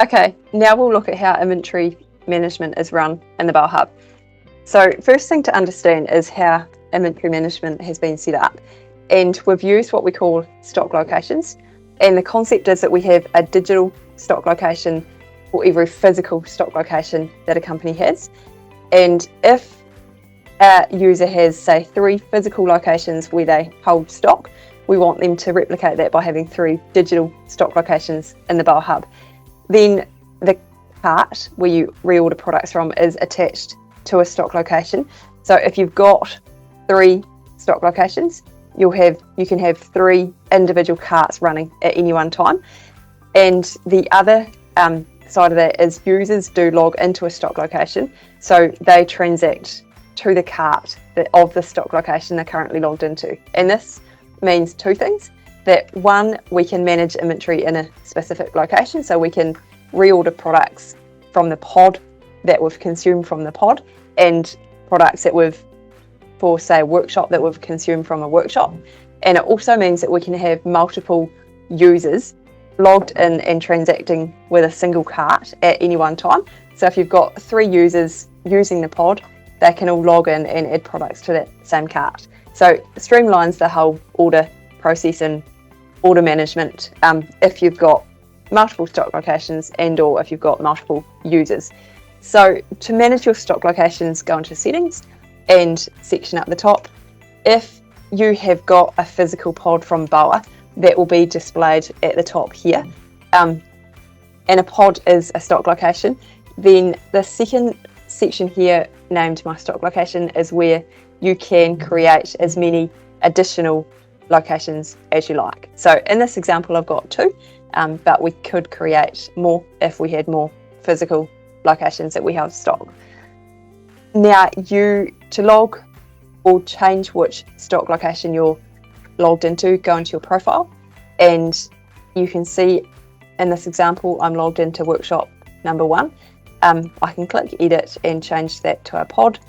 Okay, now we'll look at how inventory management is run in the BOAhub. So first thing to understand is how inventory management has been set up. And we've used what we call stock locations. And the concept is that we have a digital stock location for every physical stock location that a company has. And if a user has, say, 3 physical locations where they hold stock, we want them to replicate that by having 3 digital stock locations in the BOAhub. Then the cart where you reorder products from is attached to a stock location. So if you've got 3 stock locations, you can have 3 individual carts running at any one time. And the other side of that is users do log into a stock location, so they transact to the cart of the stock location they're currently logged into. And this means 2 things. That one, we can manage inventory in a specific location, so we can reorder products from the pod that we've consumed from the pod, and products that we've, for say, a workshop that we've consumed from a workshop. And it also means that we can have multiple users logged in and transacting with a single cart at any one time. So if you've got 3 users using the pod, they can all log in and add products to that same cart. So it streamlines the whole order process and order management if you've got multiple stock locations and or if you've got multiple users. So to manage your stock locations, go into settings and section up the top. If you have got a physical pod from BOA, that will be displayed at the top here. And a pod is a stock location. Then the second section here named My Stock Location is where you can create as many additional locations as you like. So in this example I've got 2, but we could create more if we had more physical locations that we have stock. Now to log or change which stock location you're logged into, go into your profile, and you can see in this example I'm logged into workshop number 1. I can click edit and change that to a pod,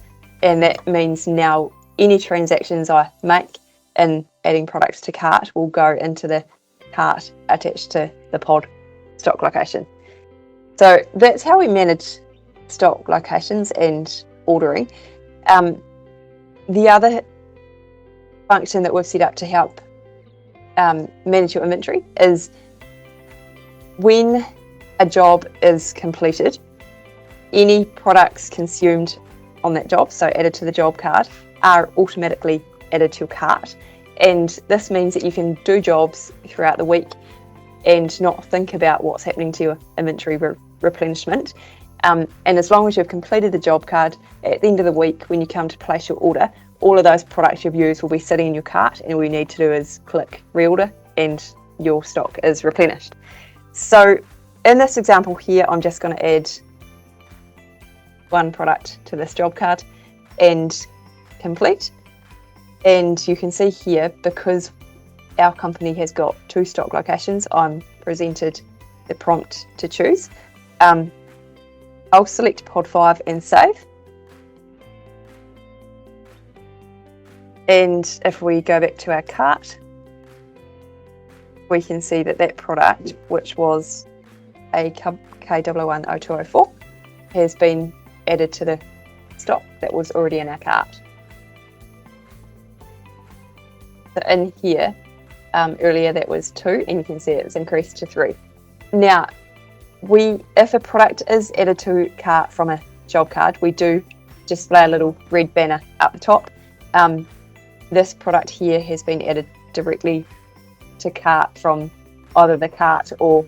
and that means now any transactions I make in adding products to cart will go into the cart attached to the pod stock location. So that's how we manage stock locations and ordering. The other function that we've set up to help manage your inventory is when a job is completed, any products consumed on that job, so added to the job card, are automatically added to your cart. And this means that you can do jobs throughout the week and not think about what's happening to your inventory replenishment. And as long as you've completed the job card, at the end of the week when you come to place your order, all of those products you've used will be sitting in your cart, and all you need to do is click reorder and your stock is replenished. So in this example here, I'm just going to add 1 product to this job card and complete. And you can see here, because our company has got 2 stock locations, I'm presented the prompt to choose. I'll select pod 5 and save. And if we go back to our cart, we can see that product, which was a K0010204, has been added to the stock that was already in our cart. So in here, earlier that was 2, and you can see it's increased to 3. Now, if a product is added to cart from a job card, we do display a little red banner up the top. This product here has been added directly to cart from either the cart or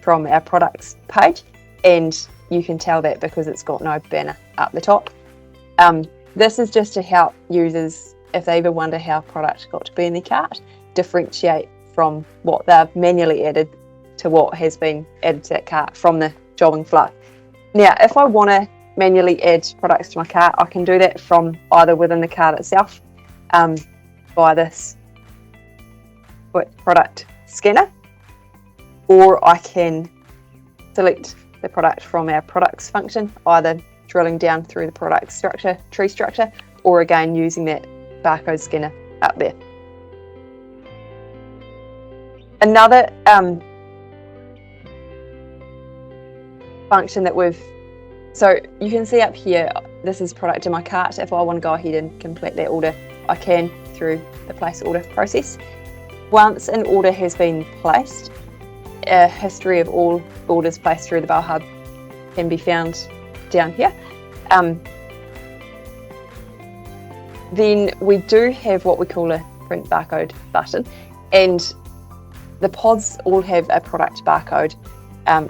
from our products page, and you can tell that because it's got no banner up the top. This is just to help users, if they ever wonder how product got to be in the cart, differentiate from what they've manually added to what has been added to that cart from the jobbing flow. Now, if I want to manually add products to my cart, I can do that from either within the cart itself, by this product scanner, or I can select the product from our products function, either drilling down through the product structure, tree structure, or again using that barcode scanner up there. Another function that so you can see up here, this is product in my cart. If I want to go ahead and complete that order, I can through the place order process. Once an order has been placed, a history of all orders placed through the BOAhub can be found down here. Then we do have what we call a print barcode button, and the pods all have a product barcode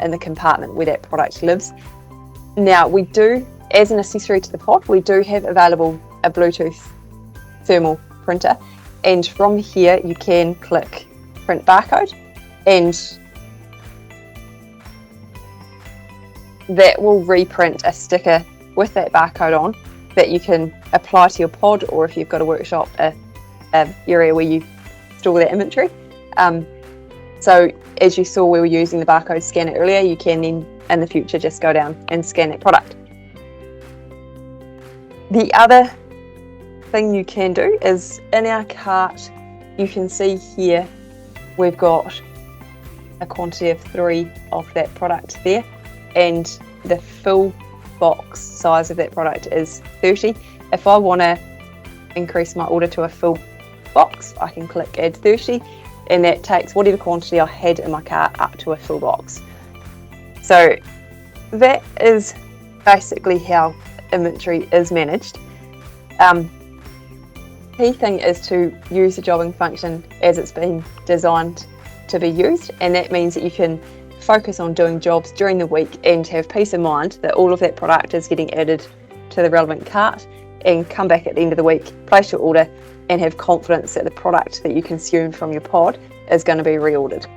in the compartment where that product lives. Now we do, as an accessory to the pod, we do have available a Bluetooth thermal printer, and from here you can click print barcode, and that will reprint a sticker with that barcode on that you can apply to your pod, or if you've got a workshop, a area where you store that inventory. So as you saw, we were using the barcode scanner earlier. You can then in the future just go down and scan that product. The other thing you can do is in our cart, you can see here we've got a quantity of 3 of that product there, and the full box size of that product is 30. If I want to increase my order to a full box, I can click add 30, and that takes whatever quantity I had in my cart up to a full box. So that is basically how inventory is managed. Key thing is to use the jobbing function as it's been designed to be used, and that means that you can focus on doing jobs during the week and have peace of mind that all of that product is getting added to the relevant cart, and come back at the end of the week, place your order, and have confidence that the product that you consume from your pod is going to be reordered.